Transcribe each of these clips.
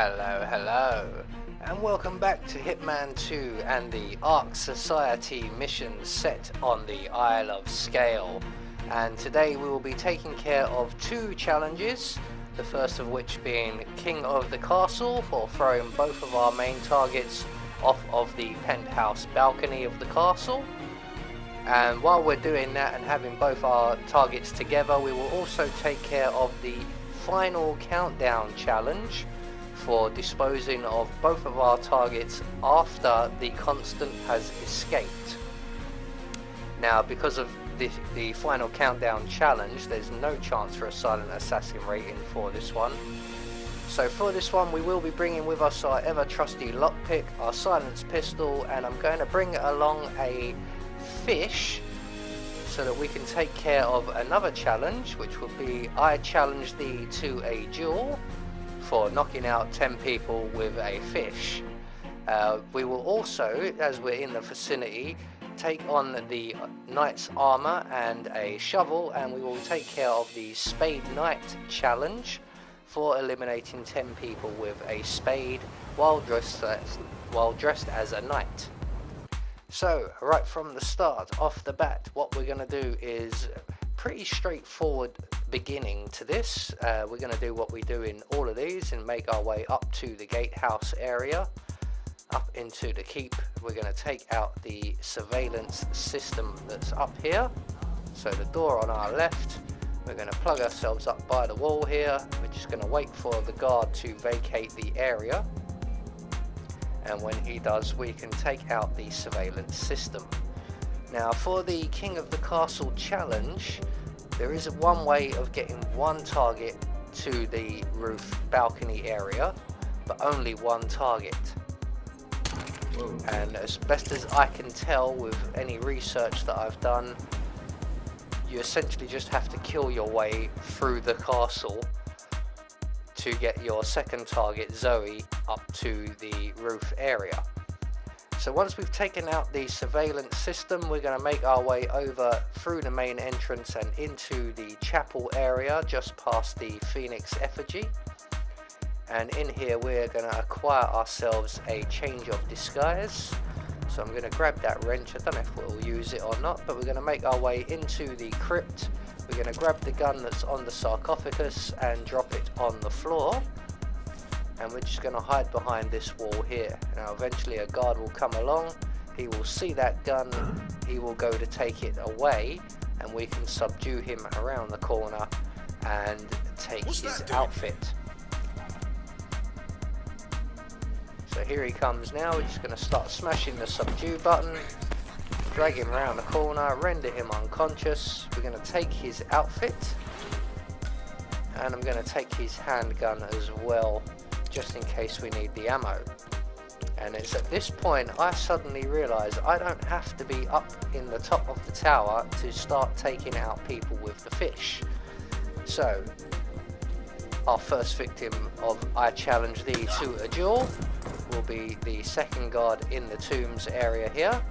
Hello, and welcome back to Hitman 2 and the Ark Society mission set on the Isle of SGAIL. And today we will be taking care of two challenges, the first of which being King of the Castle for throwing both of our main targets off of the penthouse balcony of the castle. And while we're doing that and having both our targets together, we will also take care of the final countdown challenge for disposing of both of our targets after the constant has escaped. Now, because of the final countdown challenge, there's no chance for a silent assassin rating for this one. So for this one we will be bringing with us our ever trusty lockpick, our silenced pistol, and I'm going to bring along a fish so that we can take care of another challenge, which will be I challenge thee to a duel for knocking out 10 people with a fish. We will also, as we're in the vicinity, take on the knight's armor and a shovel, and we will take care of the spade knight challenge for eliminating 10 people with a spade while dressed as a knight. So right from the start, off the bat, what we're going to do is pretty straightforward beginning to this. We're going to do what we do in all of these and make our way up to the gatehouse area, up into the keep. We're going to take out the surveillance system that's up here. So the door on our left, we're going to plug ourselves up by the wall here. We're just going to wait for the guard to vacate the area, and when he does, we can take out the surveillance system. Now for the King of the Castle challenge, there is one way of getting one target to the roof balcony area, but only one target. Whoa. And as best as I can tell with any research that I've done, you essentially just have to kill your way through the castle to get your second target, Zoe, up to the roof area. So once we've taken out the surveillance system, we're going to make our way over through the main entrance and into the chapel area just past the Phoenix effigy. And in here we're going to acquire ourselves a change of disguise. So I'm going to grab that wrench. I don't know if we'll use it or not, but we're going to make our way into the crypt. We're going to grab the gun that's on the sarcophagus and drop it on the floor. And we're just going to hide behind this wall here. Now eventually a guard will come along, he will see that gun, he will go to take it away, and we can subdue him around the corner and take his outfit. So here he comes now. We're just going to start smashing the subdue button, drag him around the corner, render him unconscious. We're going to take his outfit, and I'm going to take his handgun as well, just in case we need the ammo. And it's at this point I suddenly realise I don't have to be up in the top of the tower to start taking out people with the fish. So our first victim of I challenge thee to a duel will be the second guard in the tombs area here.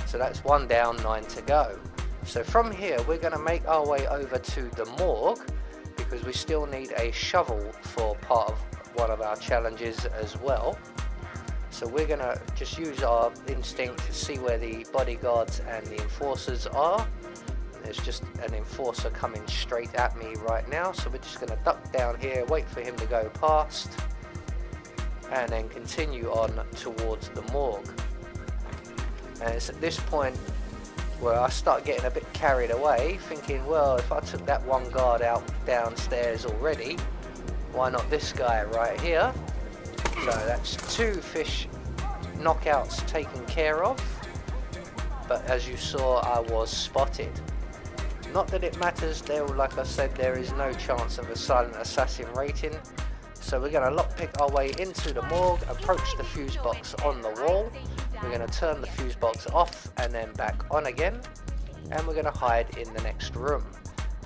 So that's 1 down, 9 to go. So from here we're going to make our way over to the morgue, because we still need a shovel for part of one of our challenges as well. So we're going to just use our instinct to see where the bodyguards and the enforcers are. There's just an enforcer coming straight at me right now, so we're just going to duck down here, wait for him to go past, and then continue on towards the morgue. And it's at this point where I start getting a bit carried away, thinking, well, if I took that one guard out downstairs already, why not this guy right here? So that's 2 fish knockouts taken care of, but as you saw, I was spotted. Not that it matters, there, like I said, there is no chance of a silent assassin rating. So we're going to lockpick our way into the morgue, approach the fuse box on the wall. We're going to turn the fuse box off and then back on again, and we're going to hide in the next room.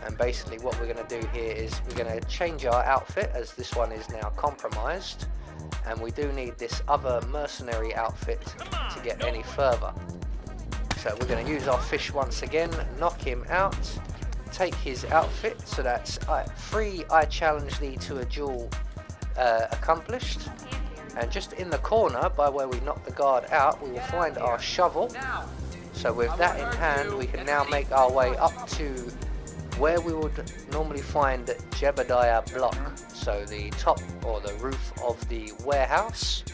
And basically what we're going to do here is we're going to change our outfit, as this one is now compromised, and we do need this other mercenary outfit to get any further. So we're going to use our fish once again, knock him out, take his outfit. So that's 3 I challenge thee to a duel accomplished. And just in the corner, by where we knocked the guard out, we will find our shovel. So with that in hand, we can now make our way up to where we would normally find Jebediah block. So the top or the roof of the warehouse.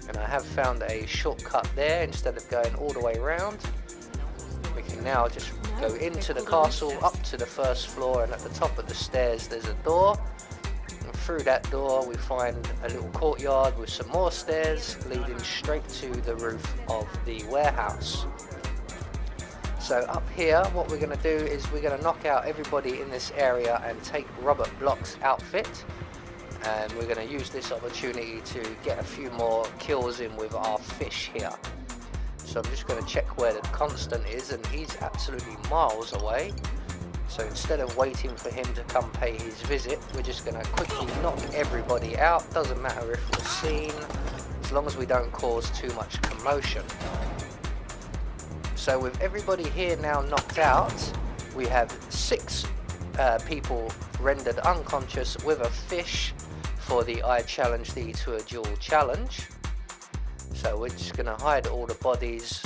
And I have found a shortcut there instead of going all the way around. We can now just go into the castle, up to the first floor, and at the top of the stairs there's a door. And through that door we find a little courtyard with some more stairs leading straight to the roof of the warehouse. So up here what we're going to do is we're going to knock out everybody in this area and take Robert Block's outfit. And we're going to use this opportunity to get a few more kills in with our fish here. So I'm just going to check where the constant is, and he's absolutely miles away. So instead of waiting for him to come pay his visit, we're just going to quickly knock everybody out. Doesn't matter if we're seen, as long as we don't cause too much commotion. So with everybody here now knocked out, we have 6 people rendered unconscious with a fish for the I challenge thee to a duel challenge. So we're just going to hide all the bodies,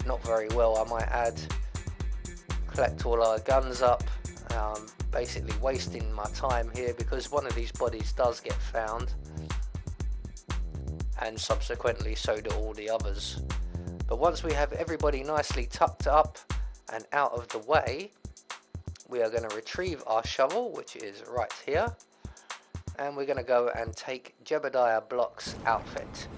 not very well I might add, collect all our guns up, basically wasting my time here because one of these bodies does get found, and subsequently so do all the others. But once we have everybody nicely tucked up and out of the way, we are going to retrieve our shovel, which is right here, and we're going to go and take Jebediah Block's outfit.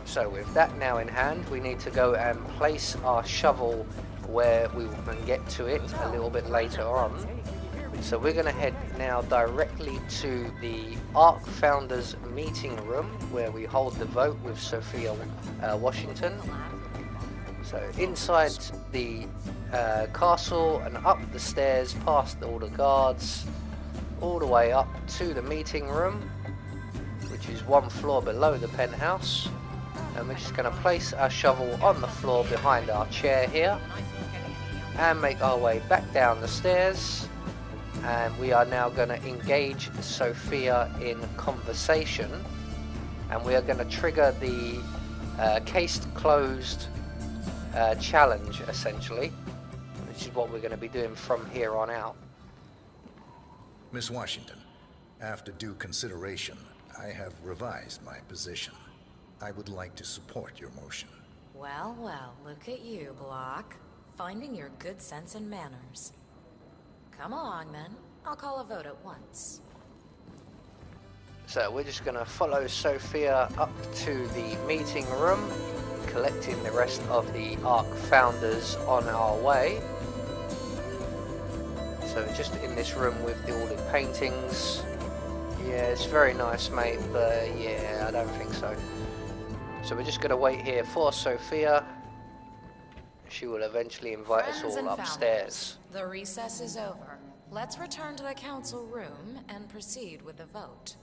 So with that now in hand, we need to go and place our shovel where we can get to it a little bit later on. So we're going to head now directly to the ARC Founders meeting room where we hold the vote with Sophia Washington. So inside the castle and up the stairs past all the guards, all the way up to the meeting room, which is 1 floor below the penthouse. And we're just going to place our shovel on the floor behind our chair here and make our way back down the stairs. And we are now going to engage Sophia in conversation, and we are going to trigger the case closed challenge essentially, which is what we're going to be doing from here on out. Miss Washington, after due consideration, I have revised my position. I would like to support your motion. Well, well, look at you, Block. Finding your good sense and manners. Come along, then. I'll call a vote at once. So we're just going to follow Sophia up to the meeting room, collecting the rest of the ARC Founders on our way. So just in this room with all the paintings. Yeah, it's very nice, mate, but yeah, I don't think so. So we're just going to wait here for Sophia. She will eventually invite us all upstairs. The recess is over. Let's return to the council room and proceed with the vote.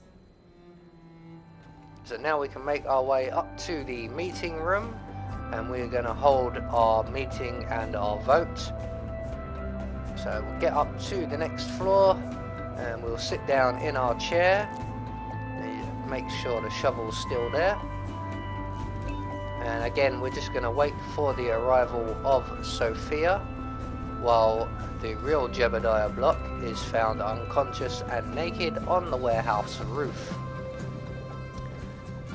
So now we can make our way up to the meeting room, and we're going to hold our meeting and our vote. So we'll get up to the next floor and we'll sit down in our chair, make sure the shovel's still there. And again, we're just going to wait for the arrival of Sophia while the real Jebediah Block is found unconscious and naked on the warehouse roof.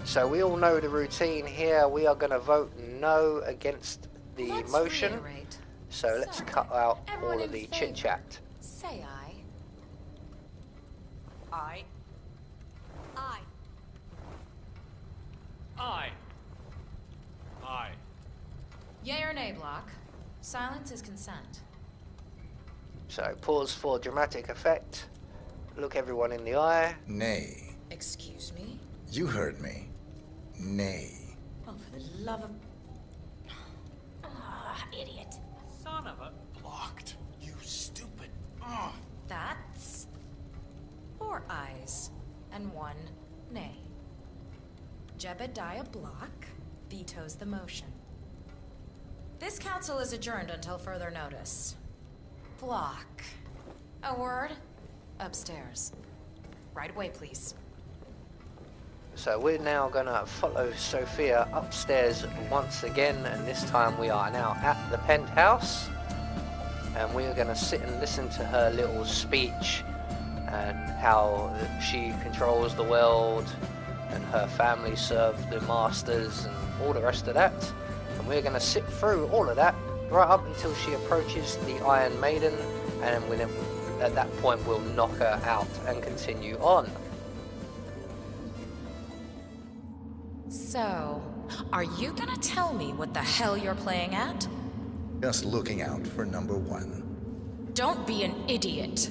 So we all know the routine here. We are going to vote no against the motion. Reiterate. So let's cut out all of the chit-chat. Say aye. Aye. Aye. Aye. Aye. Yay or nay, Block? Silence is consent. So pause for dramatic effect. Look everyone in the eye. Nay. Excuse me? You heard me. Nay. Oh, for the love of... Ah, idiot. Son of a... Blocked. You stupid. Ugh. That's 4 ayes and 1 nay. Jebediah Block vetoes the motion. This council is adjourned until further notice. Block. A word? Upstairs. Right away, please. So we're now gonna follow Sophia upstairs once again, and this time we are now at the penthouse, and we are gonna sit and listen to her little speech and how she controls the world and her family serve the masters and all the rest of that. And we're gonna sit through all of that right up until she approaches the Iron Maiden, and at that point we'll knock her out and continue on. So, are you gonna tell me what the hell you're playing at? Just looking out for number one. Don't be an idiot.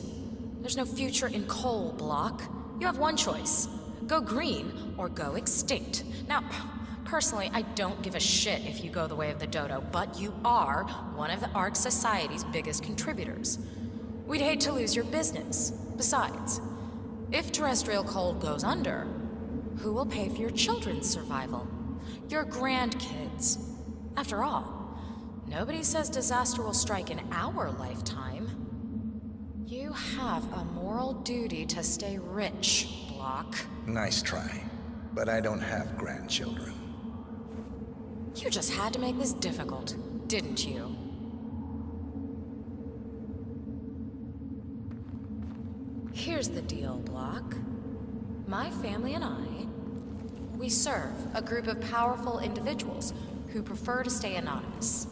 There's no future in coal, Block. You have one choice. Go green or go extinct. Now, personally, I don't give a shit if you go the way of the dodo, but you are one of the Ark Society's biggest contributors. We'd hate to lose your business. Besides, if terrestrial coal goes under, who will pay for your children's survival? Your grandkids. After all, nobody says disaster will strike in our lifetime. You have a moral duty to stay rich, Block. Nice try, but I don't have grandchildren. You just had to make this difficult, didn't you? Here's the deal, Block. My family and we serve a group of powerful individuals who prefer to stay anonymous.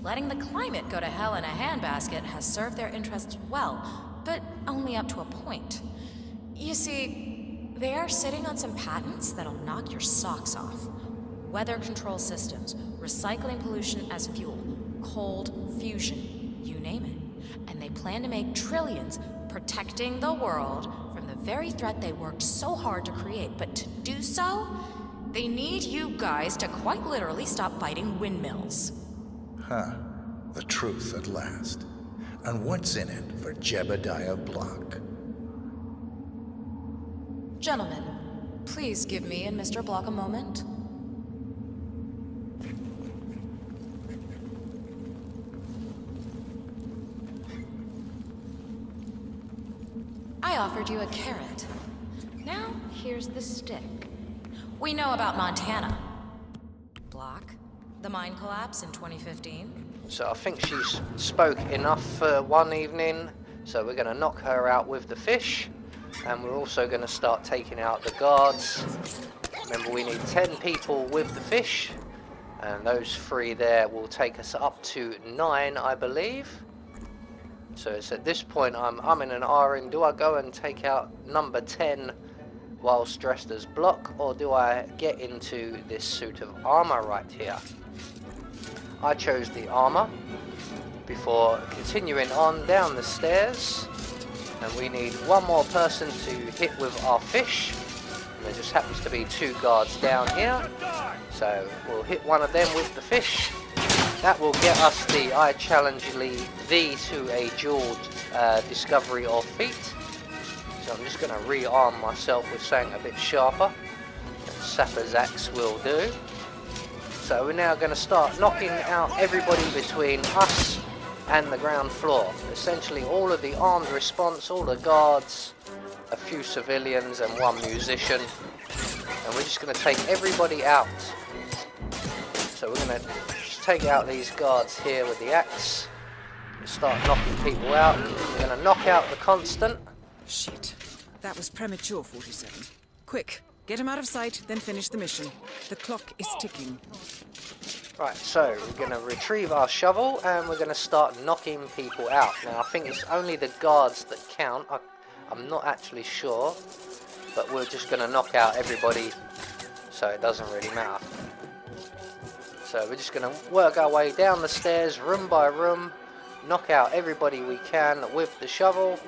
Letting the climate go to hell in a handbasket has served their interests well, but only up to a point. You see, they are sitting on some patents that'll knock your socks off. Weather control systems, recycling pollution as fuel, cold fusion, you name it. And they plan to make trillions protecting the world from the very threat they worked so hard to create. But to do so, they need you guys to quite literally stop fighting windmills. Huh. The truth at last. And what's in it for Jebediah Block? Gentlemen, please give me and Mr. Block a moment. I offered you a carrot. Now, here's the stick. We know about Montana. Block, the mine collapse in 2015. So I think she's spoke enough for one evening, so we're going to knock her out with the fish, and we're also going to start taking out the guards. Remember, we need 10 people with the fish, and those 3 there will take us up to 9, I believe. So it's at this point I'm in an R-ing. Do I go and take out number 10 whilst dressed as Block, or do I get into this suit of armor right here? I chose the armor before continuing on down the stairs, and we need one more person to hit with our fish, and there just happens to be 2 guards down here, so we'll hit one of them with the fish. That will get us the I challenge thee to a dual discovery of feat. So I'm just going to rearm myself with something a bit sharper. Sapper's axe will do. So we're now going to start knocking out everybody between us and the ground floor. Essentially all of the armed response, all the guards, a few civilians and 1 musician. And we're just going to take everybody out. So we're going to take out these guards here with the axe. Start knocking people out. We're going to knock out the constant. Shit. That was premature, 47. Quick, get him out of sight, then finish the mission. The clock is ticking. Right, so we're going to retrieve our shovel and we're going to start knocking people out. Now, I think it's only the guards that count. I'm not actually sure, but we're just going to knock out everybody, so it doesn't really matter. So we're just going to work our way down the stairs, room by room, knock out everybody we can with the shovel,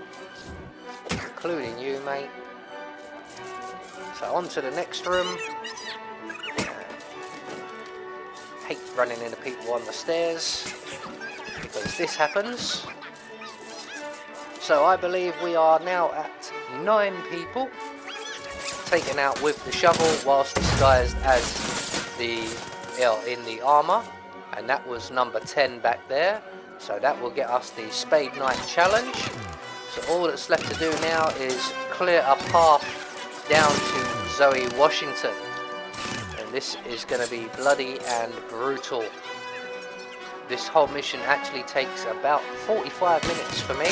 including you, mate. So on to the next room. Hate running into people on the stairs, because this happens. So I believe we are now at 9 people taken out with the shovel whilst disguised as in the armor, and that was number 10 back there. So that will get us the Spade Knight challenge. So all that's left to do now is clear a path down to Zoe Washington. And this is going to be bloody and brutal. This whole mission actually takes about 45 minutes for me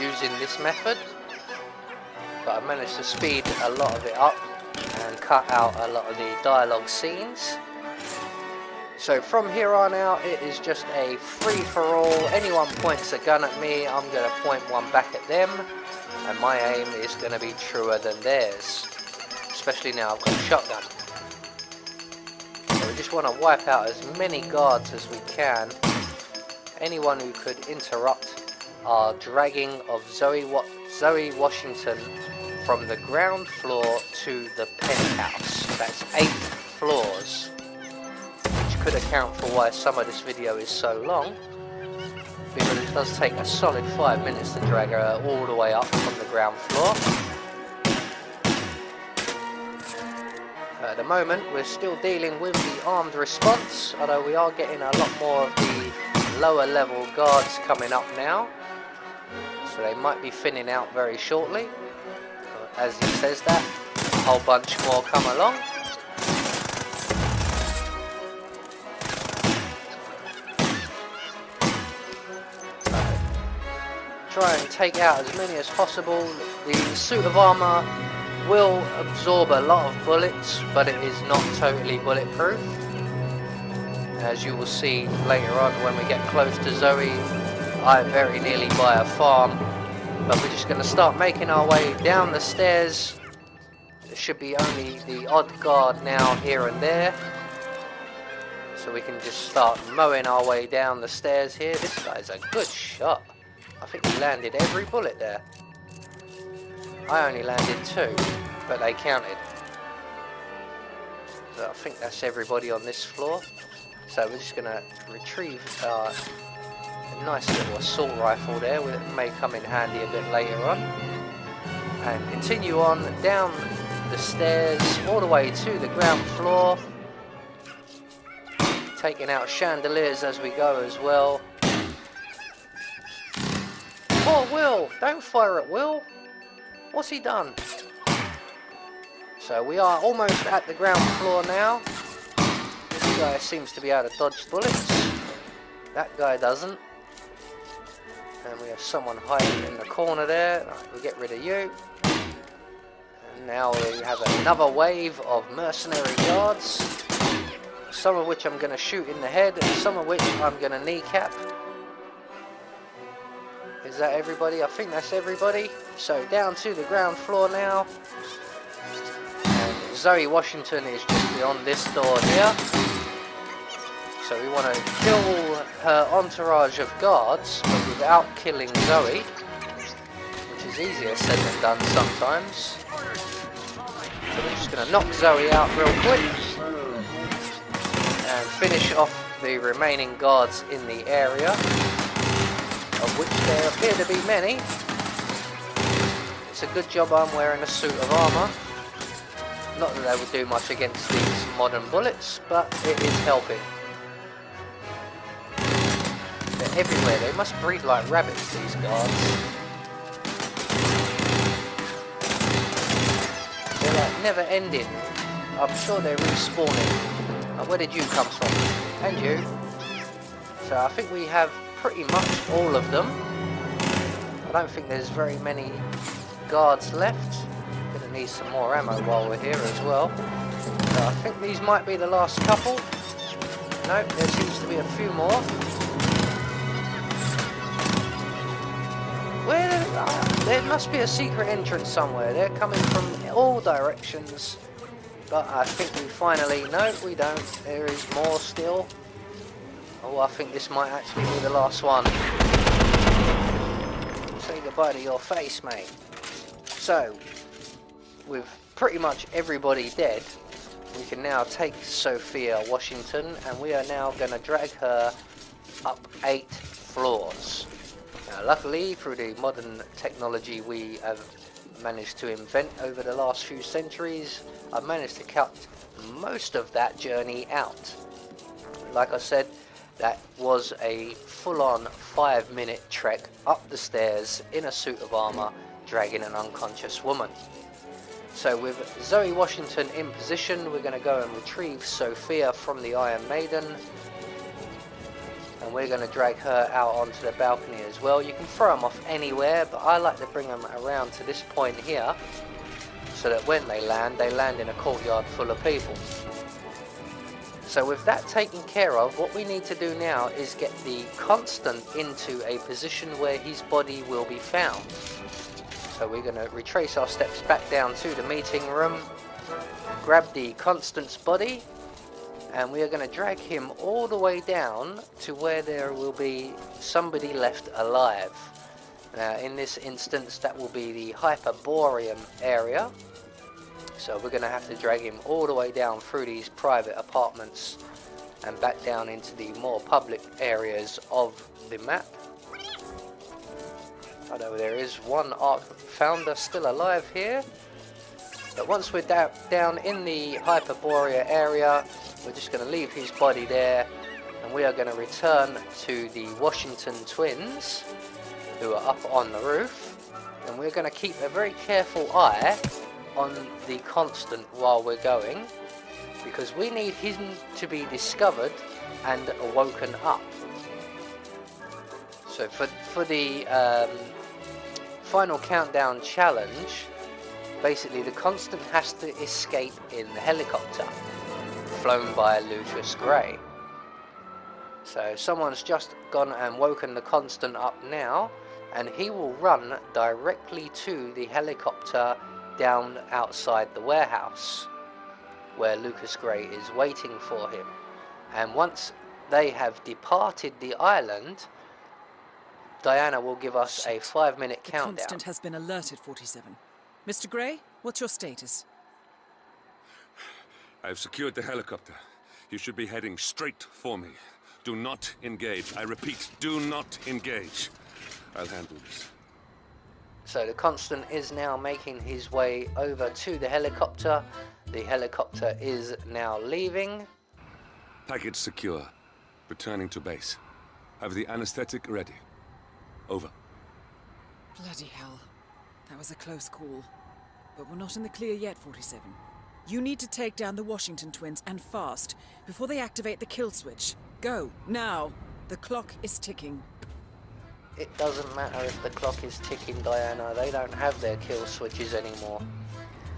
using this method. But I managed to speed a lot of it up and cut out a lot of the dialogue scenes. So from here on out, it is just a free-for-all. Anyone points a gun at me, I'm going to point one back at them, and my aim is going to be truer than theirs, especially now I've got a shotgun. So we just want to wipe out as many guards as we can. Anyone who could interrupt our dragging of Zoe Washington from the ground floor to the penthouse. That's 8 floors. Could account for why some of this video is so long, because it does take a solid 5 minutes to drag her all the way up from the ground floor. At the moment we're still dealing with the armed response, although we are getting a lot more of the lower level guards coming up now, so they might be thinning out very shortly. As he says that, a whole bunch more come along. Try and take out as many as possible. The suit of armour will absorb a lot of bullets, but it is not totally bulletproof. As you will see later on when we get close to Zoe, I very nearly buy a farm. But we're just going to start making our way down the stairs. There should be only the odd guard now here and there. So we can just start mowing our way down the stairs here. This guy's a good shot. I think he landed every bullet there. I only landed 2, but they counted. So I think that's everybody on this floor. So we're just going to retrieve a nice little assault rifle there, which may come in handy a bit later on. And continue on down the stairs all the way to the ground floor. Taking out chandeliers as we go as well. Oh, Will! Don't fire at Will! What's he done? So we are almost at the ground floor now. This guy seems to be able to dodge bullets. That guy doesn't. And we have someone hiding in the corner there. Right, we'll get rid of you. And now we have another wave of mercenary guards. Some of which I'm going to shoot in the head, and some of which I'm going to kneecap. Is that everybody? I think that's everybody. So down to the ground floor now. And Zoe Washington is just beyond this door here. So we want to kill her entourage of guards, but without killing Zoe, which is easier said than done sometimes. So we're just going to knock Zoe out real quick and finish off the remaining guards in the area, of which there appear to be many. It's a good job I'm wearing a suit of armour. Not that they would do much against these modern bullets, but it is helping. They're everywhere. They must breed like rabbits, these guards. They're like never ending. I'm sure they're respawning. Where did you come from? And you. So I think we have pretty much all of them. I don't think there's very many guards left. Gonna need some more ammo while we're here as well. So I think these might be the last couple. No, there seems to be a few more. There must be a secret entrance somewhere. They're coming from all directions. But I think we finally... No, we don't. There is more still. Oh, I think this might actually be the last one. Say goodbye to your face, mate. So, with pretty much everybody dead, we can now take Sophia Washington, and we are now going to drag her up 8 floors. Now, luckily, through the modern technology we have managed to invent over the last few centuries, I've managed to cut most of that journey out. Like I said, that was a full-on 5-minute trek up the stairs in a suit of armour dragging an unconscious woman. So with Zoe Washington in position, we're going to go and retrieve Sophia from the Iron Maiden. And we're going to drag her out onto the balcony as well. You can throw them off anywhere, but I like to bring them around to this point here, so that when they land in a courtyard full of people. So with that taken care of, what we need to do now is get the Constant into a position where his body will be found. So we're going to retrace our steps back down to the meeting room, grab the Constant's body, and we are going to drag him all the way down to where there will be somebody left alive. Now in this instance that will be the Hyperborean area. So we're going to have to drag him all the way down through these private apartments and back down into the more public areas of the map. Although there is one Ark founder still alive here. But once we're down in the Hyperborea area, we're just going to leave his body there, and we are going to return to the Washington twins, who are up on the roof, and we're going to keep a very careful eye on the Constant while we're going, because we need him to be discovered and woken up. So for the final countdown challenge, basically the Constant has to escape in the helicopter flown by Lucius Gray. So someone's just gone and woken the Constant up now, and he will run directly to the helicopter down outside the warehouse where Lucas Gray is waiting for him. And once they have departed the island, Diana will give us a 5-minute countdown. Constant has been alerted, 47. Mr. Gray, what's your status? I've secured the helicopter. You should be heading straight for me. Do not engage. I repeat, do not engage. I'll handle this. So the Constant is now making his way over to the helicopter. The helicopter is now leaving. Package secure. Returning to base. Have the anesthetic ready. Over. Bloody hell. That was a close call. But we're not in the clear yet, 47. You need to take down the Washington twins, and fast, before they activate the kill switch. Go, now. The clock is ticking. It doesn't matter if the clock is ticking, Diana. They don't have their kill switches anymore.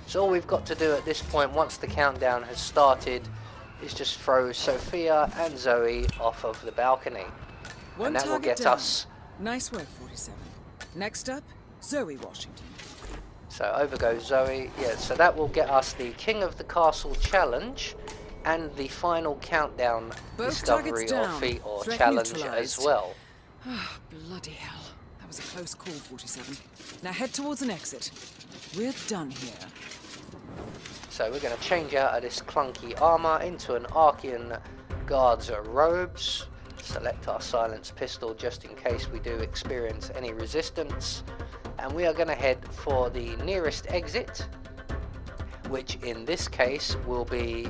So all we've got to do at this point, once the countdown has started, is just throw Sophia and Zoe off of the balcony. One and that will target get down. us... Nice work, 47. Next up, Zoe Washington. So over goes Zoe. Yeah, so that will get us the King of the Castle challenge and the final countdown Both discovery targets or down. feat or Threat challenge neutralized. as well. Ah, bloody hell. That was a close call, 47. Now head towards an exit. We're done here. So we're going to change out of this clunky armour into an Archean Guard's robes. Select our silenced pistol just in case we do experience any resistance. And we are going to head for the nearest exit, which in this case will be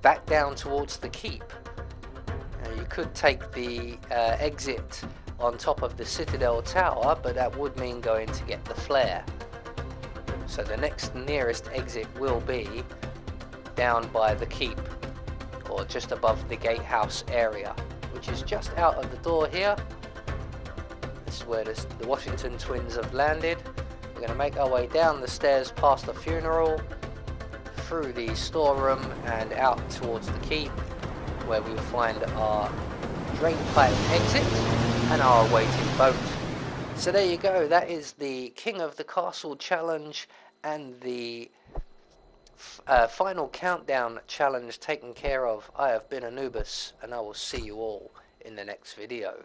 back down towards the keep. Now you could take the exit on top of the Citadel Tower, but that would mean going to get the flare. So the next nearest exit will be down by the keep, or just above the gatehouse area, which is just out of the door here. This is where the Washington twins have landed. We're going to make our way down the stairs past the funeral, through the storeroom and out towards the keep, where we'll find our drainpipe exit and our waiting boat. So there you go, that is the King of the Castle challenge and the final countdown challenge taken care of. I have been Anubis, and I will see you all in the next video.